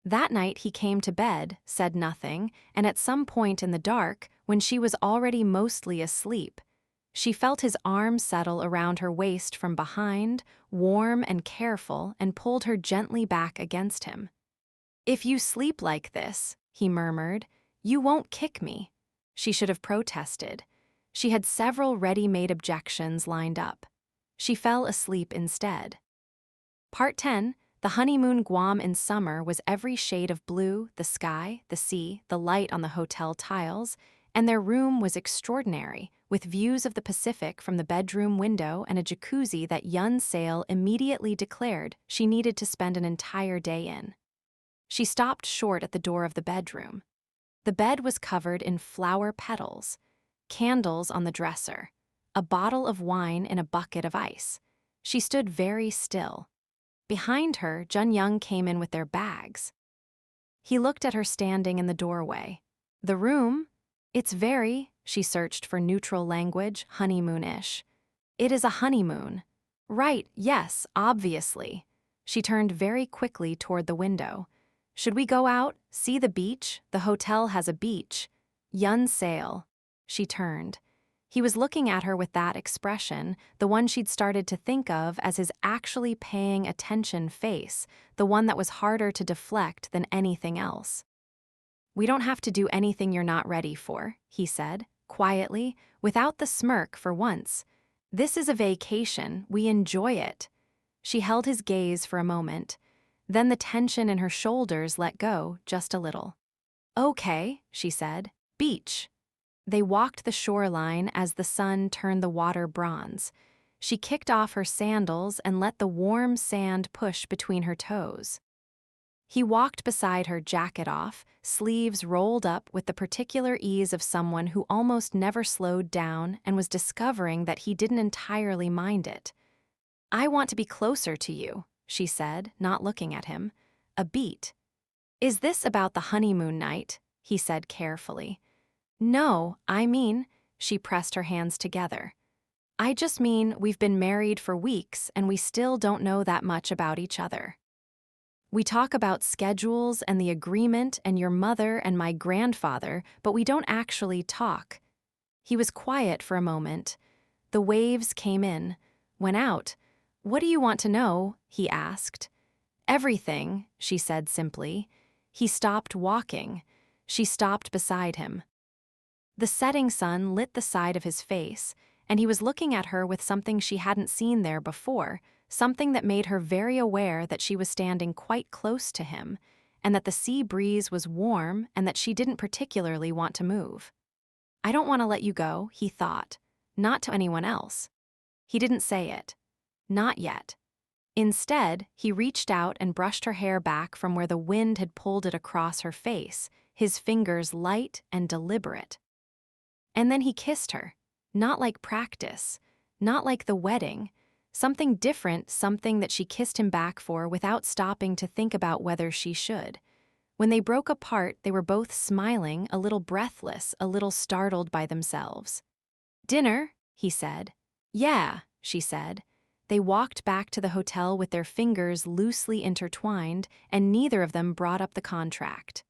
S1: That night he came to bed, said nothing, and at some point in the dark, when she was already mostly asleep, she felt his arm settle around her waist from behind, warm and careful, and pulled her gently back against him. "If you sleep like this," he murmured, "you won't kick me." She should have protested. She had several ready-made objections lined up. She fell asleep instead. Part 10. The honeymoon Guam in summer was every shade of blue, the sky, the sea, the light on the hotel tiles, and their room was extraordinary, with views of the Pacific from the bedroom window and a jacuzzi that Yun Seil immediately declared she needed to spend an entire day in. She stopped short at the door of the bedroom. The bed was covered in flower petals, candles on the dresser, a bottle of wine in a bucket of ice. She stood very still. Behind her, Jun-young came in with their bags. He looked at her standing in the doorway. The room? It's very, she searched for neutral language, honeymoon-ish. It is a honeymoon. Right, yes, obviously. She turned very quickly toward the window. Should we go out, see the beach? The hotel has a beach. Yun Seil. She turned. He was looking at her with that expression, the one she'd started to think of as his actually paying attention face, the one that was harder to deflect than anything else. We don't have to do anything you're not ready for, he said, quietly, without the smirk for once. This is a vacation, we enjoy it. She held his gaze for a moment. Then the tension in her shoulders let go just a little. Okay, she said. Beach. They walked the shoreline as the sun turned the water bronze. She kicked off her sandals and let the warm sand push between her toes. He walked beside her, jacket off, sleeves rolled up with the particular ease of someone who almost never slowed down and was discovering that he didn't entirely mind it. I want to be closer to you, she said, not looking at him. A beat. Is this about the honeymoon night? He said carefully. No, I mean, she pressed her hands together. I just mean we've been married for weeks and we still don't know that much about each other. We talk about schedules and the agreement and your mother and my grandfather, but we don't actually talk. He was quiet for a moment. The waves came in, went out. What do you want to know? He asked. Everything, she said simply. He stopped walking. She stopped beside him. The setting sun lit the side of his face, and he was looking at her with something she hadn't seen there before, something that made her very aware that she was standing quite close to him, and that the sea breeze was warm and that she didn't particularly want to move. I don't want to let you go, he thought, not to anyone else. He didn't say it. Not yet. Instead, he reached out and brushed her hair back from where the wind had pulled it across her face, his fingers light and deliberate. And then he kissed her, not like practice, not like the wedding, something different, something that she kissed him back for without stopping to think about whether she should. When they broke apart, they were both smiling, a little breathless, a little startled by themselves. Dinner, he said. Yeah, she said. They walked back to the hotel with their fingers loosely intertwined, and neither of them brought up the contract.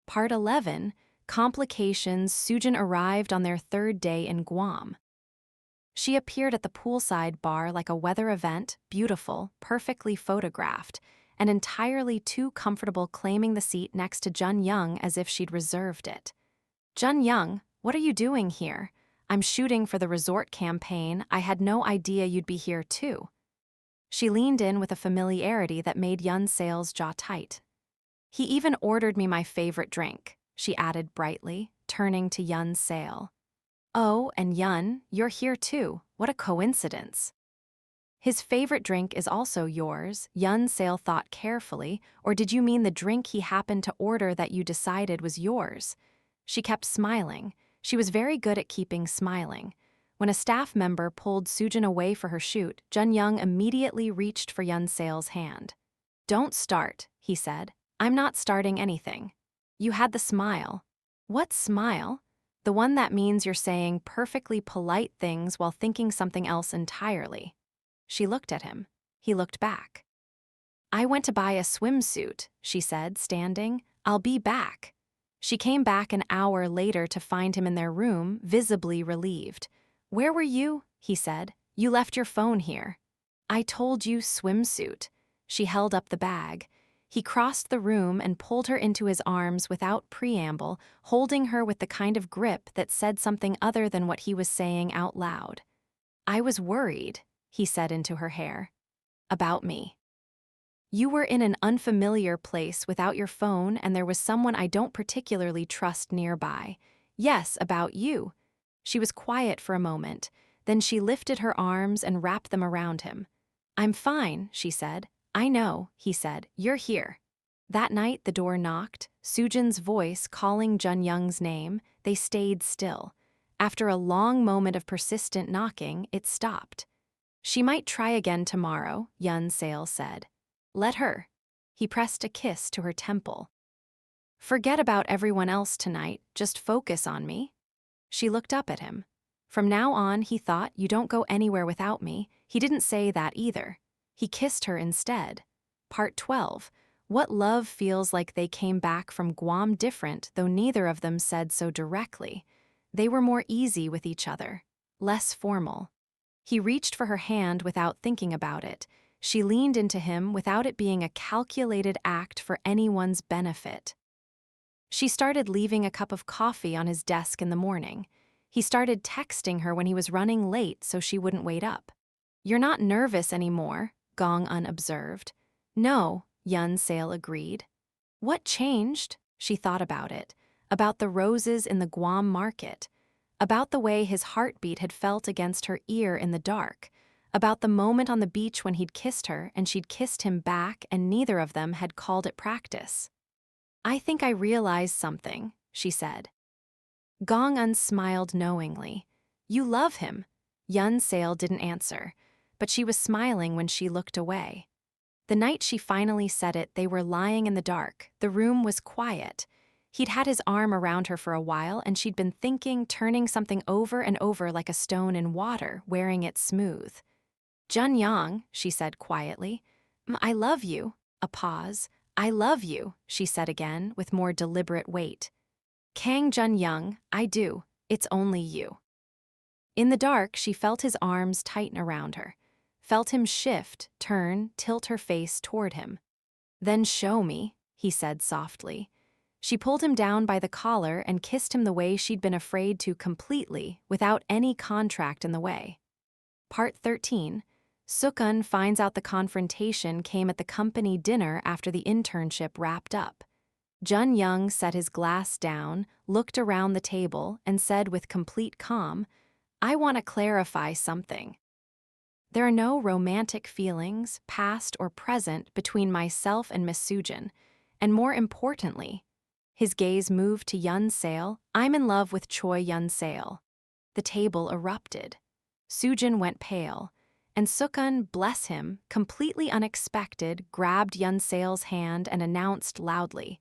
S1: Part 11. Complications. Sookun arrived on their third day in Guam. She appeared at the poolside bar like a weather event, beautiful, perfectly photographed, and entirely too comfortable, claiming the seat next to Jun-young as if she'd reserved it. Jun-young, what are you doing here? I'm shooting for the resort campaign. I had no idea you'd be here too. She leaned in with a familiarity that made Yun Seil's jaw tight. He even ordered me my favorite drink, she added brightly, turning to Yun Seil. Oh, and Yun, you're here too. What a coincidence. His favorite drink is also yours, Yun Seil thought carefully, or did you mean the drink he happened to order that you decided was yours? She kept smiling. She was very good at keeping smiling. When a staff member pulled Sookun away for her shoot, Jun-young immediately reached for Yun Seil's hand. Don't start, he said. I'm not starting anything. You had the smile. What smile? The one that means you're saying perfectly polite things while thinking something else entirely. She looked at him. He looked back. I went to buy a swimsuit, she said, standing. I'll be back. She came back an hour later to find him in their room, visibly relieved. Where were you? He said. You left your phone here. I told you swimsuit. She held up the bag. He crossed the room and pulled her into his arms without preamble, holding her with the kind of grip that said something other than what he was saying out loud. I was worried, he said into her hair. About me. You were in an unfamiliar place without your phone and there was someone I don't particularly trust nearby. Yes, about you. She was quiet for a moment, then she lifted her arms and wrapped them around him. I'm fine, she said. I know, he said, you're here. That night the door knocked, Soojin's voice calling Jun-young's name. They stayed still. After a long moment of persistent knocking, it stopped. She might try again tomorrow, Yun Seil said. Let her. He pressed a kiss to her temple. Forget about everyone else tonight, just focus on me. She looked up at him. From now on, he thought, you don't go anywhere without me. He didn't say that either. He kissed her instead. Part 12. What love feels like. They came back from Guam different, though neither of them said so directly. They were more easy with each other, less formal. He reached for her hand without thinking about it. She leaned into him without it being a calculated act for anyone's benefit. She started leaving a cup of coffee on his desk in the morning. He started texting her when he was running late so she wouldn't wait up. You're not nervous anymore, Gong-un observed. No, Yun Seil agreed. What changed? She thought about it. About the roses in the Guam market. About the way his heartbeat had felt against her ear in the dark. About the moment on the beach when he'd kissed her and she'd kissed him back and neither of them had called it practice. I think I realized something, she said. Gong-un smiled knowingly. You love him. Yun Seil didn't answer, but she was smiling when she looked away. The night she finally said it, they were lying in the dark. The room was quiet. He'd had his arm around her for a while, and she'd been thinking, turning something over and over like a stone in water, wearing it smooth. Jun-young, she said quietly. I love you. A pause. I love you, she said again, with more deliberate weight. Kang Jun-young, I do. It's only you. In the dark, she felt his arms tighten around her. Felt him shift, turn, tilt her face toward him. Then show me, he said softly. She pulled him down by the collar and kissed him the way she'd been afraid to completely, without any contract in the way. Part 13. Sookun finds out the confrontation came at the company dinner after the internship wrapped up. Jun-young set his glass down, looked around the table, and said with complete calm, I want to clarify something. There are no romantic feelings, past or present, between myself and Miss Soojin, and more importantly, his gaze moved to Yun Seil. I'm in love with Choi Yun Seil. The table erupted. Soojin went pale, and Sookun, bless him, completely unexpected, grabbed Yun Seil's hand and announced loudly,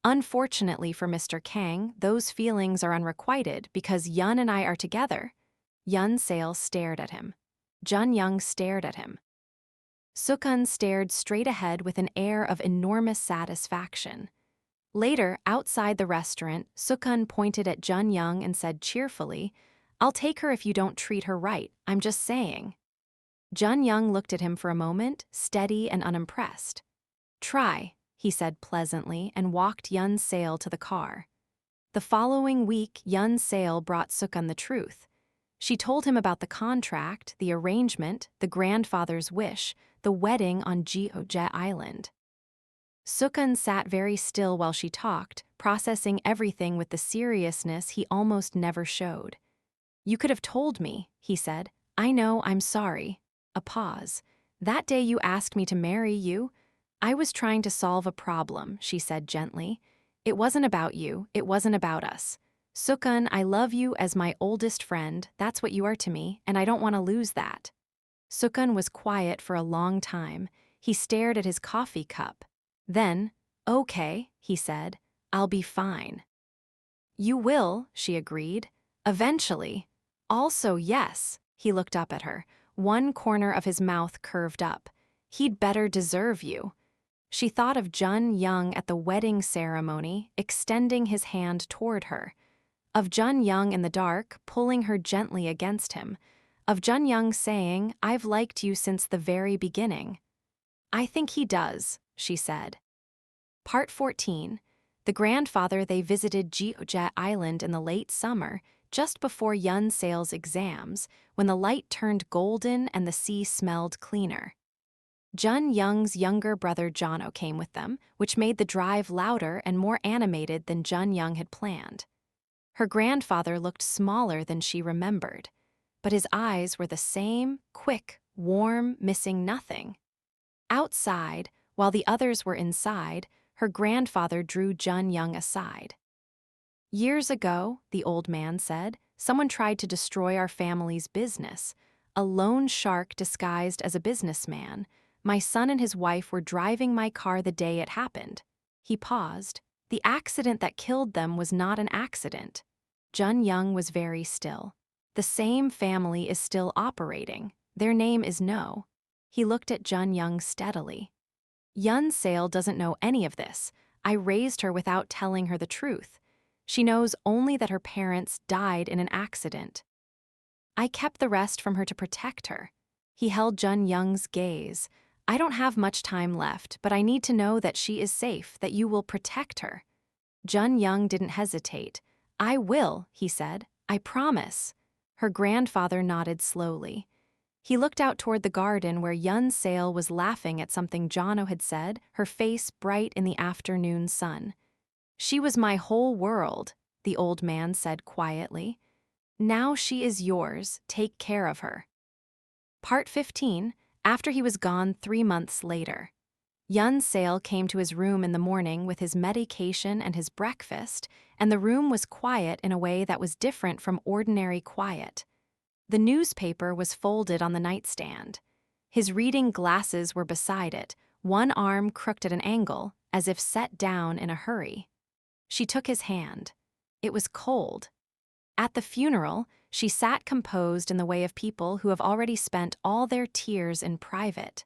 S1: Unfortunately for Mr. Kang, those feelings are unrequited because Yun and I are together. Yun Seil stared at him. Jun-young stared at him. Sookun stared straight ahead with an air of enormous satisfaction. Later, outside the restaurant, Sookun pointed at Jun-young and said cheerfully, I'll take her if you don't treat her right, I'm just saying. Jun-young looked at him for a moment, steady and unimpressed. Try, he said pleasantly and walked Yun Seil to the car. The following week, Yun Seil brought Sookun the truth. She told him about the contract, the arrangement, the grandfather's wish, the wedding on Geoje Island. Sookun sat very still while she talked, processing everything with the seriousness he almost never showed. You could have told me, he said. I know, I'm sorry. A pause. That day you asked me to marry you. I was trying to solve a problem, she said gently. It wasn't about you, it wasn't about us. Sookun, I love you as my oldest friend, that's what you are to me, and I don't want to lose that. Sookun was quiet for a long time. He stared at his coffee cup. Then, okay, he said, I'll be fine. You will, she agreed. Eventually. Also, yes, he looked up at her. One corner of his mouth curved up. He'd better deserve you. She thought of Jun-young at the wedding ceremony, extending his hand toward her. Of Jun-young in the dark, pulling her gently against him. Of Jun-young saying, I've liked you since the very beginning. I think he does, she said. Part 14. The grandfather they visited Geoje Island in the late summer, just before Yun Seil's exams, when the light turned golden and the sea smelled cleaner. Jun-young's younger brother Jono came with them, which made the drive louder and more animated than Jun-young had planned. Her grandfather looked smaller than she remembered, but his eyes were the same, quick, warm, missing nothing. Outside, while the others were inside, her grandfather drew Jun-young aside. "Years ago," the old man said, "someone tried to destroy our family's business. A loan shark disguised as a businessman. My son and his wife were driving my car the day it happened." He paused. "The accident that killed them was not an accident." Jun-young was very still. "The same family is still operating. Their name is No." He looked at Jun-young steadily. "Yun Seil doesn't know any of this. I raised her without telling her the truth. She knows only that her parents died in an accident. I kept the rest from her to protect her." He held Jun-young's gaze. "I don't have much time left, but I need to know that she is safe, that you will protect her." Jun-young didn't hesitate. "I will," he said. "I promise." Her grandfather nodded slowly. He looked out toward the garden where Yun Seil was laughing at something Jono had said, her face bright in the afternoon sun. "She was my whole world," the old man said quietly. "Now she is yours. Take care of her." Part 15, after he was gone 3 months later. Yun Seil came to his room in the morning with his medication and his breakfast, and the room was quiet in a way that was different from ordinary quiet. The newspaper was folded on the nightstand. His reading glasses were beside it, one arm crooked at an angle, as if set down in a hurry. She took his hand. It was cold. At the funeral, she sat composed in the way of people who have already spent all their tears in private.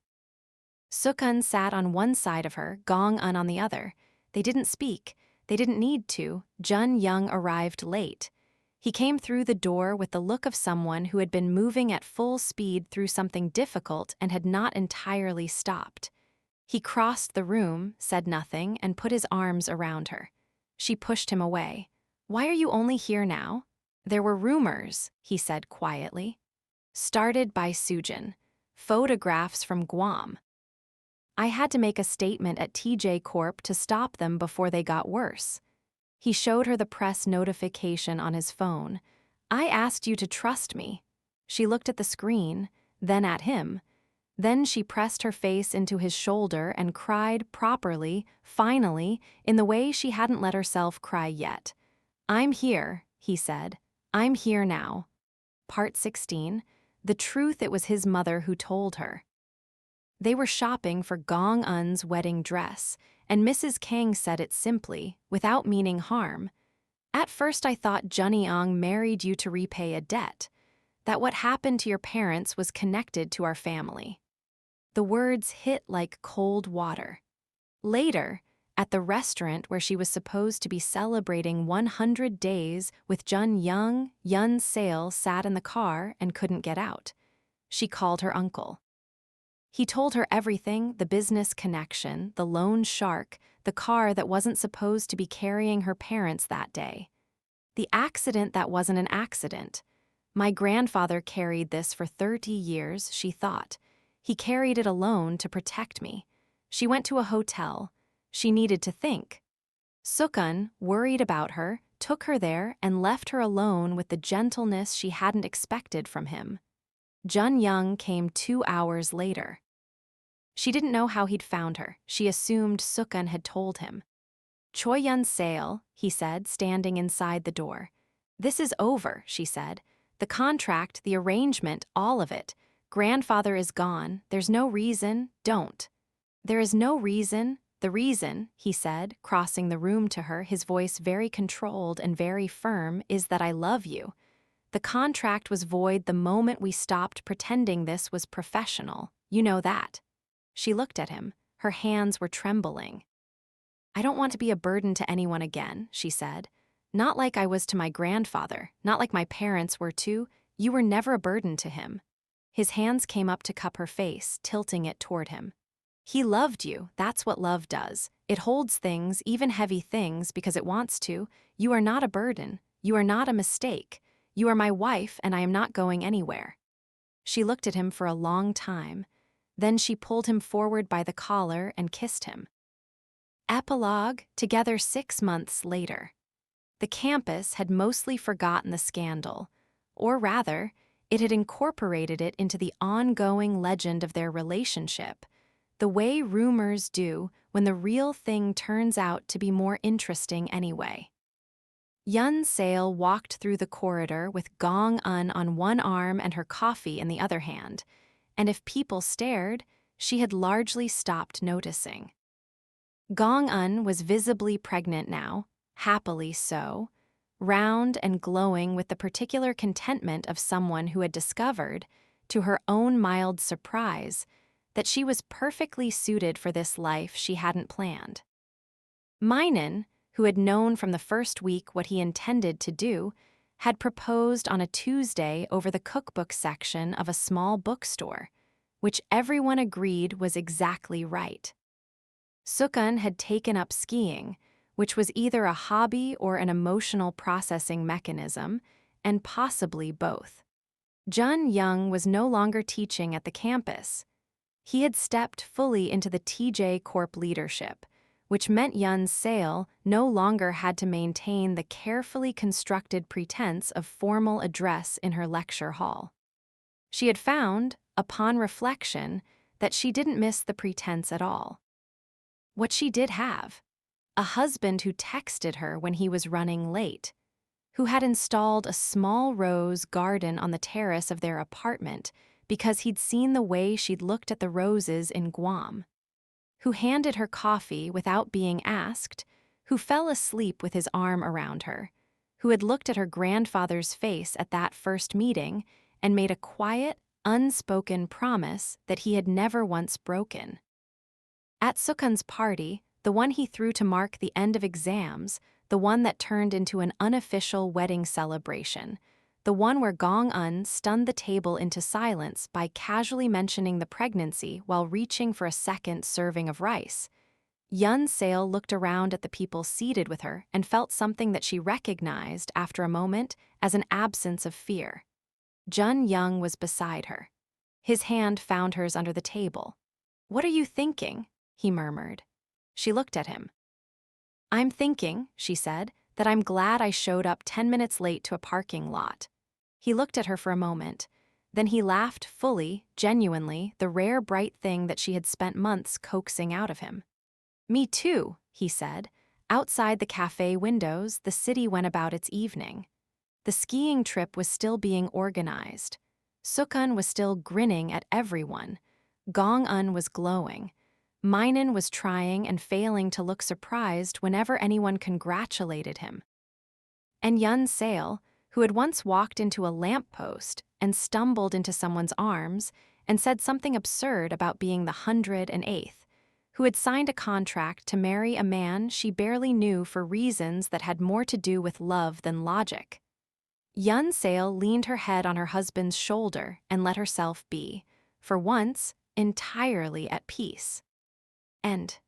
S1: Sookun sat on one side of her, Gong-un on the other. They didn't speak. They didn't need to. Jun-young arrived late. He came through the door with the look of someone who had been moving at full speed through something difficult and had not entirely stopped. He crossed the room, said nothing, and put his arms around her. She pushed him away. "Why are you only here now?" "There were rumors," he said quietly. "Started by Sookun. Photographs from Guam. I had to make a statement at TJ Corp to stop them before they got worse." He showed her the press notification on his phone. "I asked you to trust me." She looked at the screen, then at him. Then she pressed her face into his shoulder and cried properly, finally, in the way she hadn't let herself cry yet. "I'm here," he said. "I'm here now." Part 16. The truth it was his mother who told her. They were shopping for Gong-un's wedding dress, and Mrs. Kang said it simply, without meaning harm. "At first I thought Jun-young married you to repay a debt, that what happened to your parents was connected to our family." The words hit like cold water. Later, at the restaurant where she was supposed to be celebrating 100 days with Jun-young, Yun Seil sat in the car and couldn't get out. She called her uncle. He told her everything, the business connection, the loan shark, the car that wasn't supposed to be carrying her parents that day. The accident that wasn't an accident. My grandfather carried this for 30 years, she thought. He carried it alone to protect me. She went to a hotel. She needed to think. Sookun, worried about her, took her there and left her alone with the gentleness she hadn't expected from him. Jun-young came 2 hours later. She didn't know how he'd found her. She assumed Sookun had told him. "Choi Yun Seil," he said, standing inside the door. "This is over," she said. "The contract, the arrangement, all of it. Grandfather is gone. There's no reason. Don't." "There is no reason. The reason," he said, crossing the room to her, his voice very controlled and very firm, "is that I love you. The contract was void the moment we stopped pretending this was professional. You know that." She looked at him. Her hands were trembling. "I don't want to be a burden to anyone again," she said. "Not like I was to my grandfather, not like my parents were too. You were never a burden to him." His hands came up to cup her face, tilting it toward him. "He loved you. That's what love does. It holds things, even heavy things, because it wants to. You are not a burden. You are not a mistake. You are my wife, and I am not going anywhere." She looked at him for a long time. Then she pulled him forward by the collar and kissed him. Epilogue, together 6 months later. The campus had mostly forgotten the scandal, or rather, it had incorporated it into the ongoing legend of their relationship, the way rumors do when the real thing turns out to be more interesting anyway. Yun Seil walked through the corridor with Gong Un on one arm and her coffee in the other hand, and if people stared, she had largely stopped noticing. Gong Un was visibly pregnant now, happily so, round and glowing with the particular contentment of someone who had discovered, to her own mild surprise, that she was perfectly suited for this life she hadn't planned. Minun, who had known from the first week what he intended to do, had proposed on a Tuesday over the cookbook section of a small bookstore, which everyone agreed was exactly right. Sookun had taken up skiing, which was either a hobby or an emotional processing mechanism, and possibly both. Jun-young was no longer teaching at the campus. He had stepped fully into the TJ Corp leadership, which meant Yun Seil no longer had to maintain the carefully constructed pretense of formal address in her lecture hall. She had found, upon reflection, that she didn't miss the pretense at all. What she did have: a husband who texted her when he was running late, who had installed a small rose garden on the terrace of their apartment because he'd seen the way she'd looked at the roses in Guam, who handed her coffee without being asked, who fell asleep with his arm around her, who had looked at her grandfather's face at that first meeting and made a quiet, unspoken promise that he had never once broken. At Sookun's party, the one he threw to mark the end of exams, the one that turned into an unofficial wedding celebration, the one where Gong Un stunned the table into silence by casually mentioning the pregnancy while reaching for a second serving of rice, Yun Seil looked around at the people seated with her and felt something that she recognized after a moment as an absence of fear. Jun-young was beside her. His hand found hers under the table. "What are you thinking?" he murmured. She looked at him. "I'm thinking," she said, "that I'm glad I showed up 10 minutes late to a parking lot." He looked at her for a moment. Then he laughed fully, genuinely, the rare bright thing that she had spent months coaxing out of him. "Me too," he said. Outside the cafe windows, the city went about its evening. The skiing trip was still being organized. Sookun was still grinning at everyone. Gong Un was glowing. Minun was trying and failing to look surprised whenever anyone congratulated him. And Yun Seil, who had once walked into a lamppost and stumbled into someone's arms and said something absurd about being the 108th, who had signed a contract to marry a man she barely knew for reasons that had more to do with love than logic. Yun Seil leaned her head on her husband's shoulder and let herself be, for once, entirely at peace. End.